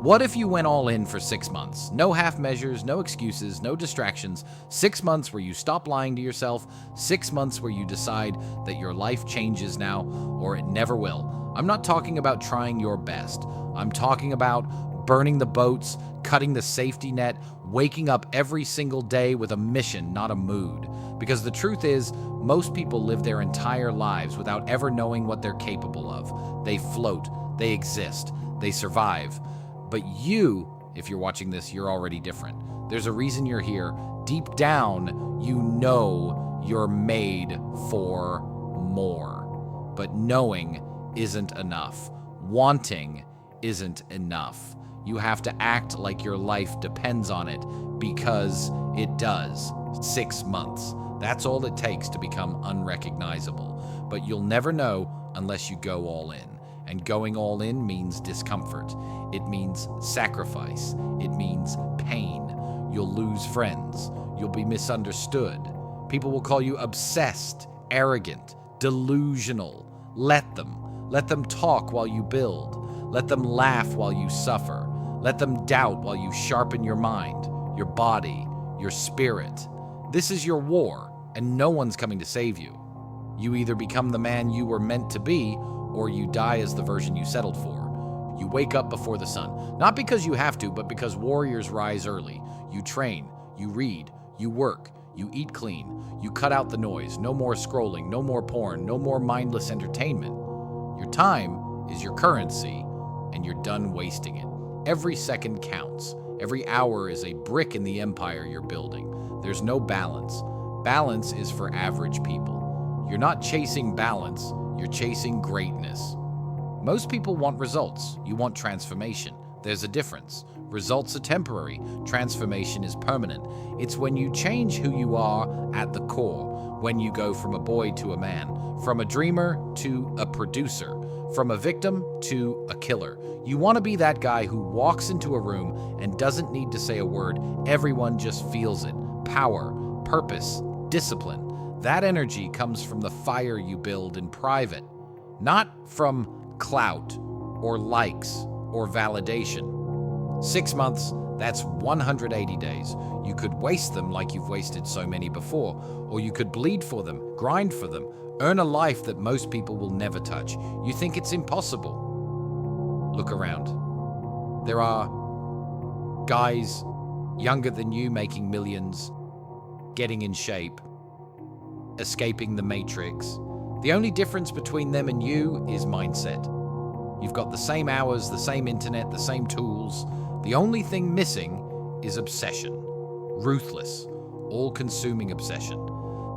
What if you went all in for 6 months? No half measures, no excuses, no distractions. 6 months where you stop lying to yourself. 6 months where you decide that your life changes now or it never will. I'm not talking about trying your best. I'm talking about burning the boats, cutting the safety net, waking up every single day with a mission, not a mood. Because the truth is, most people live their entire lives without ever knowing what they're capable of. They float, they exist, they survive. But you, if you're watching this, you're already different. There's a reason you're here. Deep down, you know you're made for more. But knowing isn't enough. Wanting isn't enough. You have to act like your life depends on it, because it does. 6 months. That's all it takes to become unrecognizable. But you'll never know unless you go all in. And going all in means discomfort. It means sacrifice. It means pain. You'll lose friends. You'll be misunderstood. People will call you obsessed, arrogant, delusional. Let them. Let them talk while you build. Let them laugh while you suffer. Let them doubt while you sharpen your mind, your body, your spirit. This is your war, and no one's coming to save you. You either become the man you were meant to be, or you die as the version you settled for. You wake up before the sun, not because you have to, but because warriors rise early. You train, you read, you work, you eat clean, you cut out the noise, no more scrolling, no more porn, no more mindless entertainment. Your time is your currency, and you're done wasting it. Every second counts. Every hour is a brick in the empire you're building. There's no balance. Balance is for average people. You're not chasing balance, you're chasing greatness. Most people want results. You want transformation. There's a difference. Results are temporary. Transformation is permanent. It's when you change who you are at the core, when you go from a boy to a man, from a dreamer to a producer, from a victim to a killer. You want to be that guy who walks into a room and doesn't need to say a word. Everyone just feels it. Power, purpose, discipline. That energy comes from the fire you build in private, not from clout or likes or validation. 6 months, that's 180 days. You could waste them like you've wasted so many before, or you could bleed for them, grind for them, earn a life that most people will never touch. You think it's impossible. Look around. There are guys younger than you making millions, getting in shape, escaping the matrix. The only difference between them and you is mindset. You've got the same hours, the same internet, the same tools. The only thing missing is obsession. Ruthless, all-consuming obsession.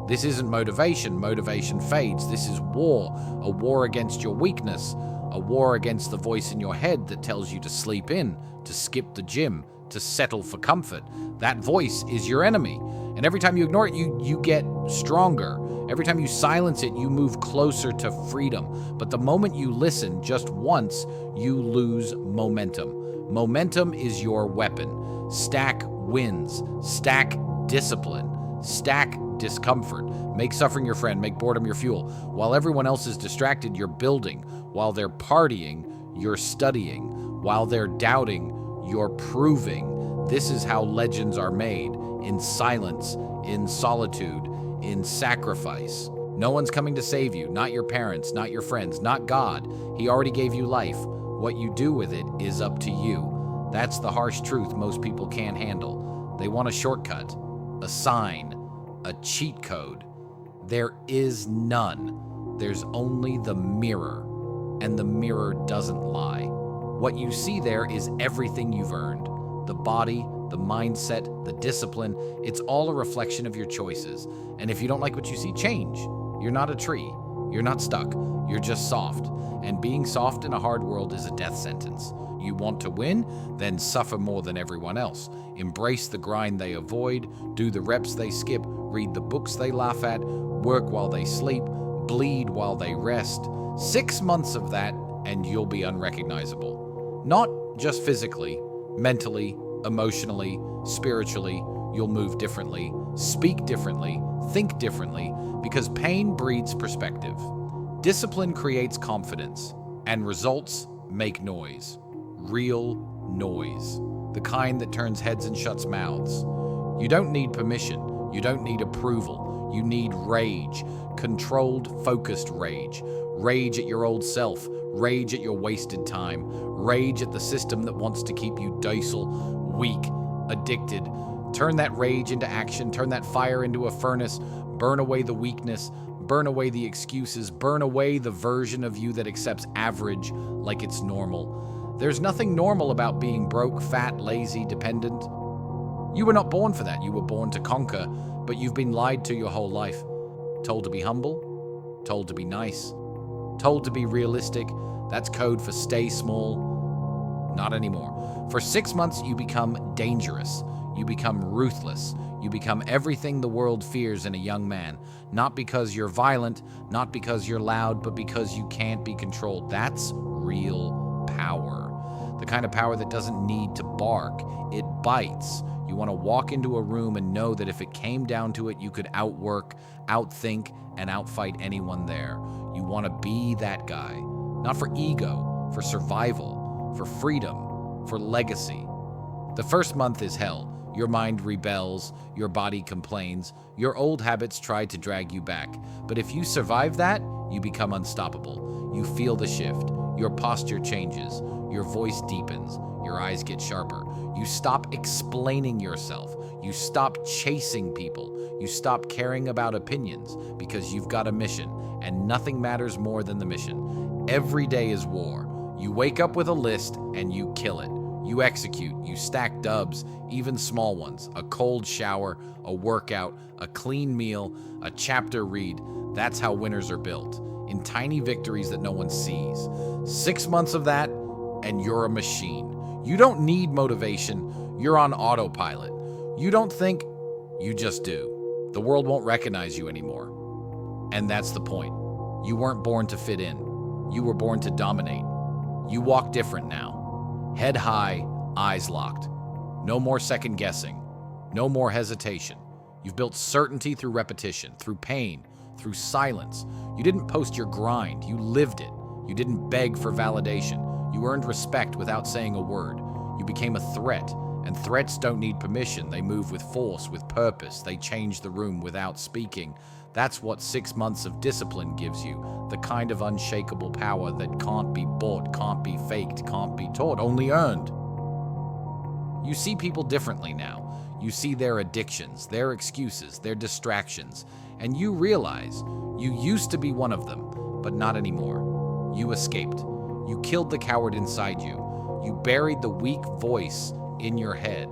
This isn't motivation. Motivation fades. This is war. A war against your weakness. A war against the voice in your head that tells you to sleep in, to skip the gym, to settle for comfort. That voice is your enemy. And every time you ignore it, you get stronger. Every time you silence it, you move closer to freedom. But the moment you listen just once, you lose momentum. Momentum is your weapon. Stack wins. Stack discipline. Stack discomfort. Make suffering your friend. Make boredom your fuel. While everyone else is distracted, you're building. While they're partying, you're studying. While they're doubting, you're proving. This is how legends are made. In silence, in solitude, in sacrifice. No one's coming to save you. Not your parents, not your friends, not God. He already gave you life. What you do with it is up to you. That's the harsh truth most people can't handle. They want a shortcut, a sign, a cheat code. There is none. There's only the mirror, and the mirror doesn't lie. What you see there is everything you've earned. The body, the mindset, the discipline, it's all a reflection of your choices. And if you don't like what you see, change. You're not a tree. You're not stuck. You're just soft. And being soft in a hard world is a death sentence. You want to win? Then suffer more than everyone else. Embrace the grind they avoid, do the reps they skip, read the books they laugh at, work while they sleep, bleed while they rest. 6 months of that, and you'll be unrecognizable. Not just physically, mentally, emotionally, spiritually. You'll move differently, speak differently, think differently, because pain breeds perspective. Discipline creates confidence, and results make noise. Real noise, the kind that turns heads and shuts mouths. You don't need permission. You don't need approval. You need rage. Controlled, focused rage. Rage at your old self. Rage at your wasted time. Rage at the system that wants to keep you docile, weak, addicted. Turn that rage into action. Turn that fire into a furnace. Burn away the weakness. Burn away the excuses. Burn away the version of you that accepts average like it's normal. There's nothing normal about being broke, fat, lazy, dependent. You were not born for that. You were born to conquer, but you've been lied to your whole life. Told to be humble, told to be nice, told to be realistic. That's code for stay small. Not anymore. For 6 months, you become dangerous. You become ruthless. You become everything the world fears in a young man. Not because you're violent, not because you're loud, but because you can't be controlled. That's real power. The kind of power that doesn't need to bark. It bites. You want to walk into a room and know that if it came down to it, you could outwork, outthink, and outfight anyone there. You want to be that guy. Not for ego, for survival, for freedom, for legacy. The first month is hell. Your mind rebels, your body complains, your old habits try to drag you back. But if you survive that, you become unstoppable. You feel the shift. Your posture changes. Your voice deepens. Your eyes get sharper. You stop explaining yourself. You stop chasing people. You stop caring about opinions because you've got a mission, and nothing matters more than the mission. Every day is war. You wake up with a list and you kill it. You execute, you stack dubs, even small ones, a cold shower, a workout, a clean meal, a chapter read. That's how winners are built, in tiny victories that no one sees. 6 months of that, and you're a machine. You don't need motivation, you're on autopilot. You don't think, you just do. The world won't recognize you anymore. And that's the point. You weren't born to fit in. You were born to dominate. You walk different now. Head high, eyes locked. No more second guessing. No more hesitation. You've built certainty through repetition, through pain, through silence. You didn't post your grind, you lived it. You didn't beg for validation. You earned respect without saying a word. You became a threat, and threats don't need permission. They move with force, with purpose. They change the room without speaking. That's what 6 months of discipline gives you, the kind of unshakable power that can't be bought, can't be faked, can't be taught, only earned. You see people differently now. You see their addictions, their excuses, their distractions, and you realize you used to be one of them, but not anymore. You escaped. You killed the coward inside you. You buried the weak voice in your head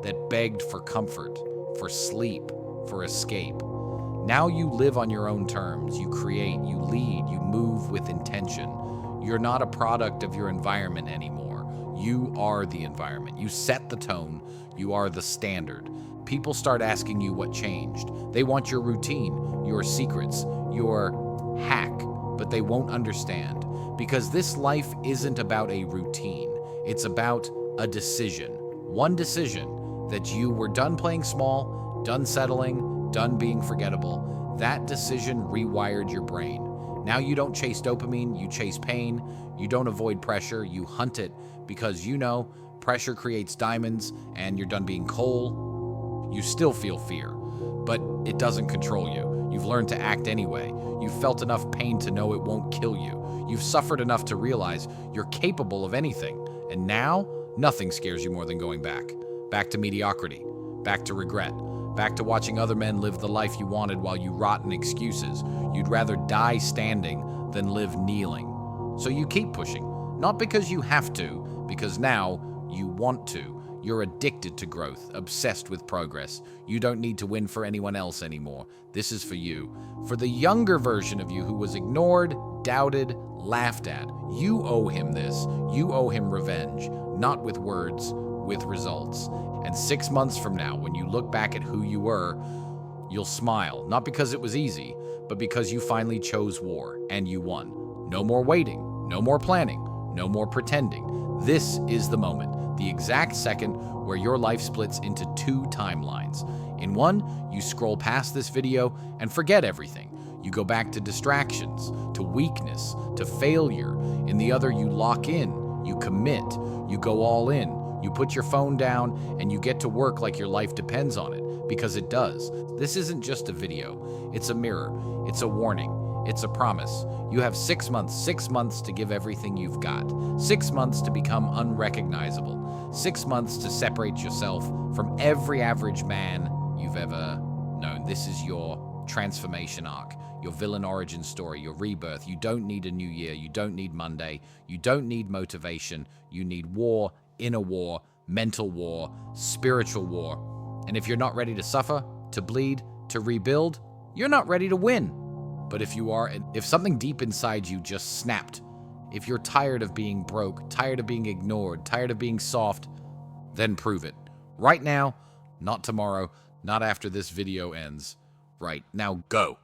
that begged for comfort, for sleep, for escape. Now you live on your own terms. You create, you lead, you move with intention. You're not a product of your environment anymore. You are the environment. You set the tone. You are the standard. People start asking you what changed. They want your routine, your secrets, your hack, but they won't understand. Because this life isn't about a routine. It's about a decision. One decision that you were done playing small, done settling, done being forgettable. That decision rewired your brain. Now you don't chase dopamine, you chase pain. You don't avoid pressure, you hunt it because you know pressure creates diamonds and you're done being coal. You still feel fear, but it doesn't control you. You've learned to act anyway. You've felt enough pain to know it won't kill you. You've suffered enough to realize you're capable of anything. And now, nothing scares you more than going back. Back to mediocrity. Back to regret. Back to watching other men live the life you wanted while you rot in excuses. You'd rather die standing than live kneeling. So you keep pushing. Not because you have to, because now you want to. You're addicted to growth, obsessed with progress. You don't need to win for anyone else anymore. This is for you. For the younger version of you who was ignored, doubted, laughed at. You owe him this. You owe him revenge. Not with words, with results. And 6 months from now, when you look back at who you were, you'll smile. Not because it was easy, but because you finally chose war, and you won. No more waiting. No more planning. No more pretending. This is the moment. The exact second where your life splits into 2 timelines. In one, you scroll past this video and forget everything. You go back to distractions, to weakness, to failure. In the other, you lock in, you commit, you go all in. You put your phone down and you get to work like your life depends on it, because it does. This isn't just a video. It's a mirror. It's a warning. It's a promise. You have 6 months to give everything you've got. 6 months to become unrecognizable. 6 months to separate yourself from every average man you've ever known. This is your transformation arc, your villain origin story, your rebirth. You don't need a new year. You don't need Monday. You don't need motivation. You need war, inner war, mental war, spiritual war. And if you're not ready to suffer, to bleed, to rebuild, you're not ready to win. But if you are, if something deep inside you just snapped, if you're tired of being broke, tired of being ignored, tired of being soft, then prove it. Right now, not tomorrow, not after this video ends. Right now, go.